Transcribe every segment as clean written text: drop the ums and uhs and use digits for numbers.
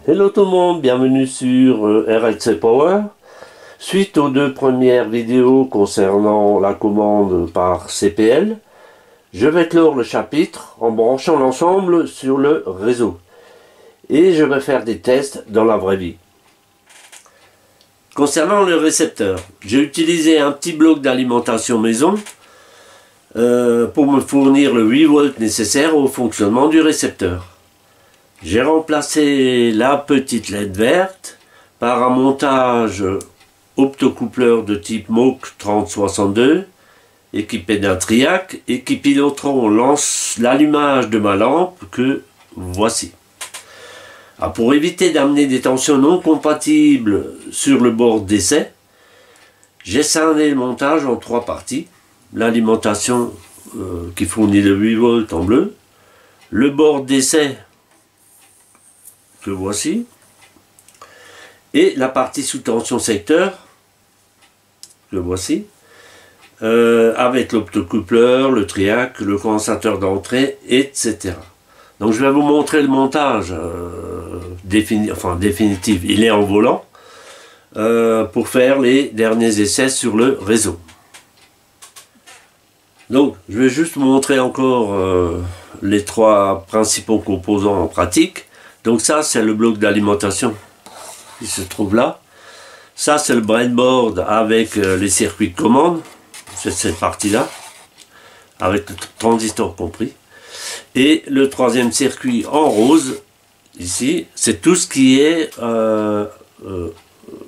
Hello tout le monde, bienvenue sur RLC Power. Suite aux deux premières vidéos concernant la commande par CPL, je vais clore le chapitre en branchant l'ensemble sur le réseau. Et je vais faire des tests dans la vraie vie. Concernant le récepteur, j'ai utilisé un petit bloc d'alimentation maison pour me fournir le 8 volts nécessaire au fonctionnement du récepteur. J'ai remplacé la petite LED verte par un montage optocoupleur de type MOC 3062 équipé d'un triac et qui piloteront l'allumage de ma lampe que voici. Alors pour éviter d'amener des tensions non compatibles sur le bord d'essai, j'ai scindé le montage en trois parties. L'alimentation qui fournit le 8 volts en bleu, le bord d'essai que voici, et la partie sous tension secteur que voici, avec l'optocoupleur, le triac, le condensateur d'entrée, etc. Donc je vais vous montrer le montage définitif, il est en volant, pour faire les derniers essais sur le réseau. Donc je vais juste vous montrer encore les trois principaux composants en pratique. Donc ça c'est le bloc d'alimentation qui se trouve là. Ça c'est le breadboard avec les circuits de commande. C'est cette partie là. Avec le transistor compris. Et le troisième circuit en rose, ici, c'est tout ce qui est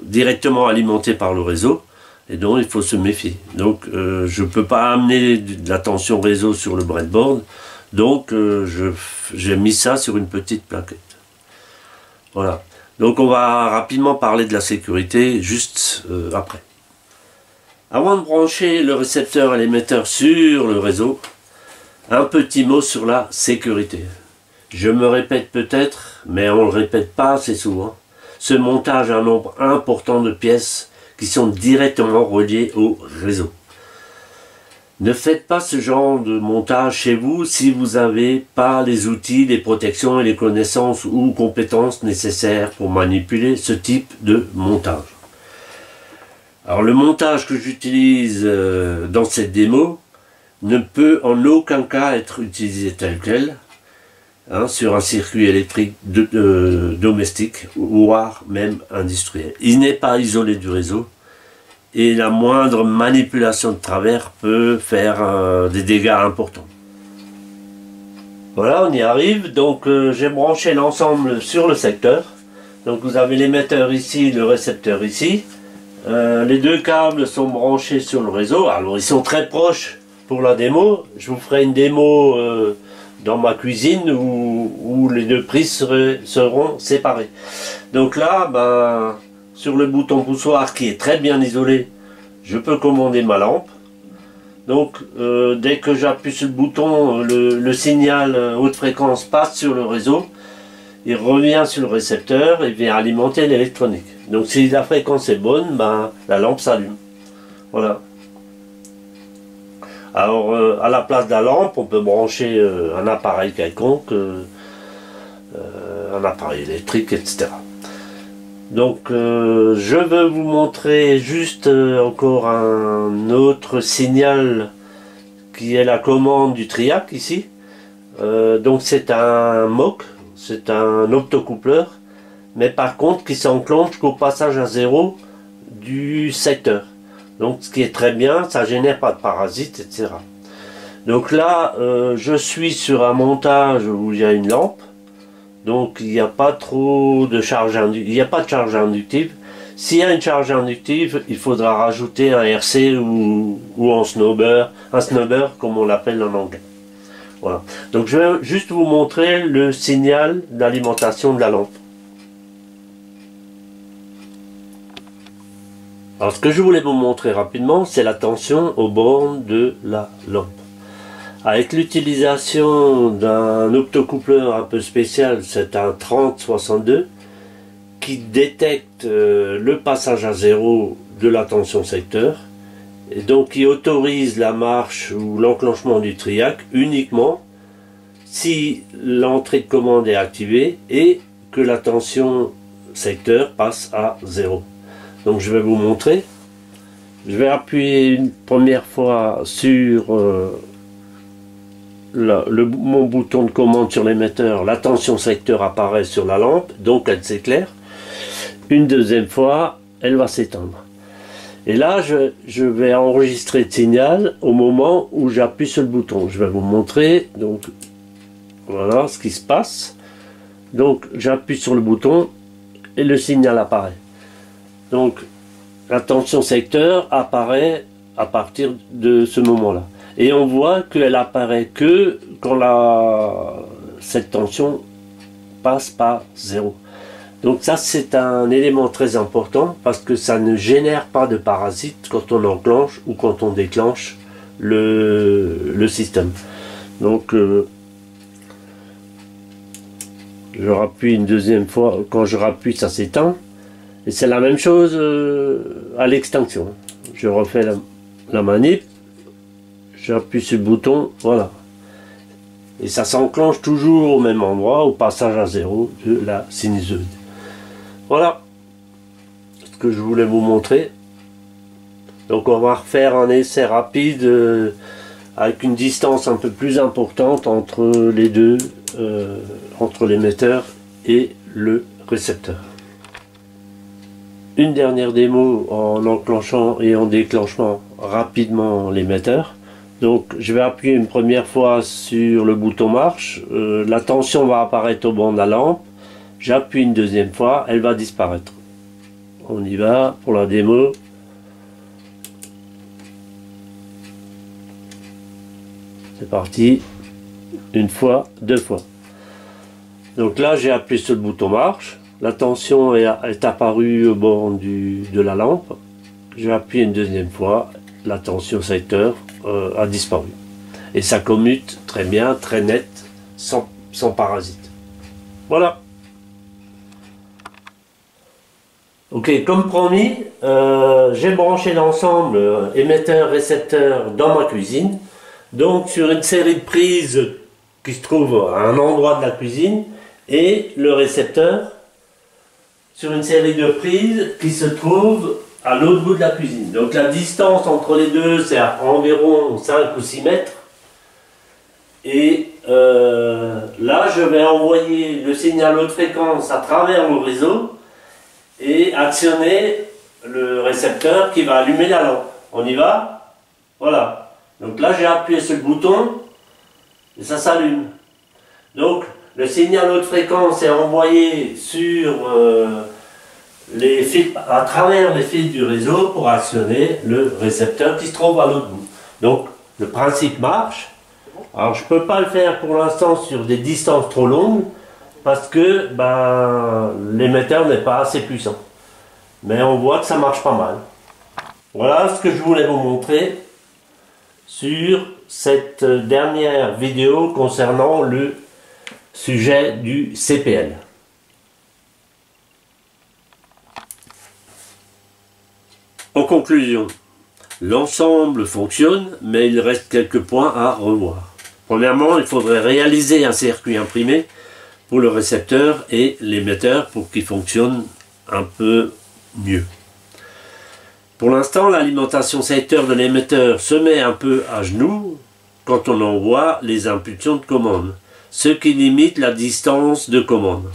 directement alimenté par le réseau. Et donc il faut se méfier. Donc je ne peux pas amener de la tension réseau sur le breadboard. Donc j'ai mis ça sur une petite plaquette. Voilà, donc on va rapidement parler de la sécurité juste après. Avant de brancher le récepteur et l'émetteur sur le réseau, un petit mot sur la sécurité. Je me répète peut-être, mais on ne le répète pas assez souvent. Ce montage a un nombre important de pièces qui sont directement reliées au réseau. Ne faites pas ce genre de montage chez vous si vous n'avez pas les outils, les protections et les connaissances ou compétences nécessaires pour manipuler ce type de montage. Alors le montage que j'utilise dans cette démo ne peut en aucun cas être utilisé tel quel sur un circuit électrique domestique voire même industriel. Il n'est pas isolé du réseau. Et la moindre manipulation de travers peut faire des dégâts importants. Voilà, on y arrive. Donc j'ai branché l'ensemble sur le secteur. Donc vous avez l'émetteur ici, le récepteur ici. Les deux câbles sont branchés sur le réseau. Alors ils sont très proches pour la démo. Je vous ferai une démo dans ma cuisine où les deux prises seront séparées. Donc là, sur le bouton poussoir qui est très bien isolé, je peux commander ma lampe. Donc dès que j'appuie sur le bouton, le signal haute fréquence passe sur le réseau, il revient sur le récepteur et vient alimenter l'électronique. Donc si la fréquence est bonne, la lampe s'allume. Voilà. Alors à la place de la lampe, on peut brancher un appareil quelconque, un appareil électrique, etc. Donc je veux vous montrer juste encore un autre signal qui est la commande du triac ici. Donc c'est un MOC, c'est un optocoupleur, mais par contre qui s'enclenche qu'au passage à zéro du secteur. Donc ce qui est très bien, ça génère pas de parasites, etc. Donc là je suis sur un montage où il y a une lampe. Donc il n'y a pas trop de charge inductive, il n'y a pas de charge inductive. S'il y a une charge inductive, il faudra rajouter un RC ou un snubber comme on l'appelle en anglais. Voilà. Donc je vais juste vous montrer le signal d'alimentation de la lampe. Alors ce que je voulais vous montrer rapidement, c'est la tension aux bornes de la lampe. Avec l'utilisation d'un optocoupleur un peu spécial, c'est un 3062 qui détecte le passage à zéro de la tension secteur et donc qui autorise la marche ou l'enclenchement du triac uniquement si l'entrée de commande est activée et que la tension secteur passe à 0. Donc je vais vous montrer. Je vais appuyer une première fois sur mon bouton de commande sur l'émetteur. La tension secteur apparaît sur la lampe, donc elle s'éclaire. Une deuxième fois, elle va s'éteindre. Et là, je vais enregistrer le signal au moment où j'appuie sur le bouton. Je vais vous montrer. Donc, voilà ce qui se passe. Donc, j'appuie sur le bouton et le signal apparaît. Donc, la tension secteur apparaît à partir de ce moment-là. Et on voit qu'elle apparaît que quand cette tension passe par 0. Donc ça, c'est un élément très important parce que ça ne génère pas de parasites quand on enclenche ou quand on déclenche le système. Donc je rappuie une deuxième fois. Quand je rappuie, ça s'éteint. Et c'est la même chose à l'extinction. Je refais la manip. J'appuie sur le bouton. Voilà. Et ça s'enclenche toujours au même endroit, au passage à 0 de la sinusoïde. Voilà ce que je voulais vous montrer. Donc on va refaire un essai rapide avec une distance un peu plus importante entre les deux, entre l'émetteur et le récepteur. Une dernière démo en enclenchant et en déclenchant rapidement l'émetteur. Donc je vais appuyer une première fois sur le bouton marche, la tension va apparaître au banc de la lampe. J'appuie une deuxième fois, elle va disparaître. On y va pour la démo. C'est parti. Une fois, deux fois. Donc là, j'ai appuyé sur le bouton marche. La tension est apparue au bord de la lampe. J'ai appuyé une deuxième fois. La tension secteur a disparu. Et ça commute très bien, très net, sans parasite. Voilà. Ok, comme promis, j'ai branché l'ensemble émetteur-récepteur dans ma cuisine. Donc sur une série de prises qui se trouve à un endroit de la cuisine et le récepteur sur une série de prises qui se trouve à l'autre bout de la cuisine. Donc la distance entre les deux, c'est environ 5 ou 6 mètres. Et là, je vais envoyer le signal haute fréquence à travers mon réseau et actionner le récepteur qui va allumer la lampe. On y va? Voilà. Donc là, j'ai appuyé sur le bouton et ça s'allume. Donc, le signal haute fréquence est envoyé sur les fils, à travers les fils du réseau pour actionner le récepteur qui se trouve à l'autre bout. Donc, le principe marche. Alors, je ne peux pas le faire pour l'instant sur des distances trop longues parce que l'émetteur n'est pas assez puissant. Mais on voit que ça marche pas mal. Voilà ce que je voulais vous montrer sur cette dernière vidéo concernant le sujet du CPL. En conclusion, l'ensemble fonctionne, mais il reste quelques points à revoir. Premièrement, il faudrait réaliser un circuit imprimé pour le récepteur et l'émetteur pour qu'il fonctionne un peu mieux. Pour l'instant, l'alimentation secteur de l'émetteur se met un peu à genoux quand on envoie les impulsions de commande, ce qui limite la distance de commande.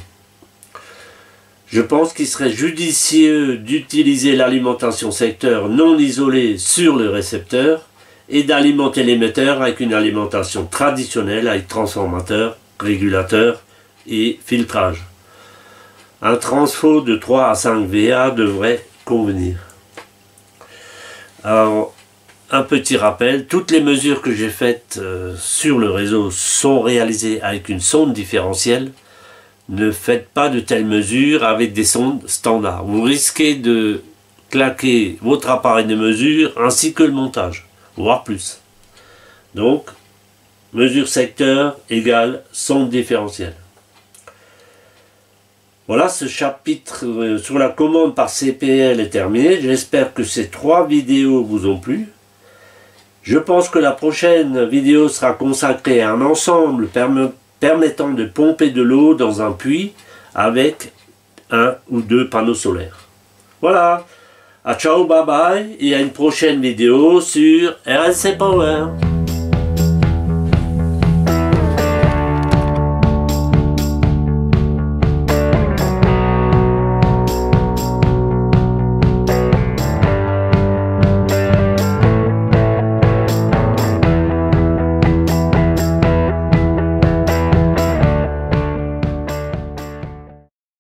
Je pense qu'il serait judicieux d'utiliser l'alimentation secteur non isolée sur le récepteur et d'alimenter l'émetteur avec une alimentation traditionnelle avec transformateur, régulateur et filtrage. Un transfo de 3 à 5 VA devrait convenir. Alors, un petit rappel, toutes les mesures que j'ai faites sur le réseau sont réalisées avec une sonde différentielle. Ne faites pas de telles mesures avec des sondes standards. Vous risquez de claquer votre appareil de mesure ainsi que le montage, voire plus. Donc, mesure secteur égale sonde différentielle. Voilà, ce chapitre sur la commande par CPL est terminé. J'espère que ces 3 vidéos vous ont plu. Je pense que la prochaine vidéo sera consacrée à un ensemble permettant de pomper de l'eau dans un puits avec un ou deux panneaux solaires. Voilà, à ciao, bye bye, et à une prochaine vidéo sur RNC Power.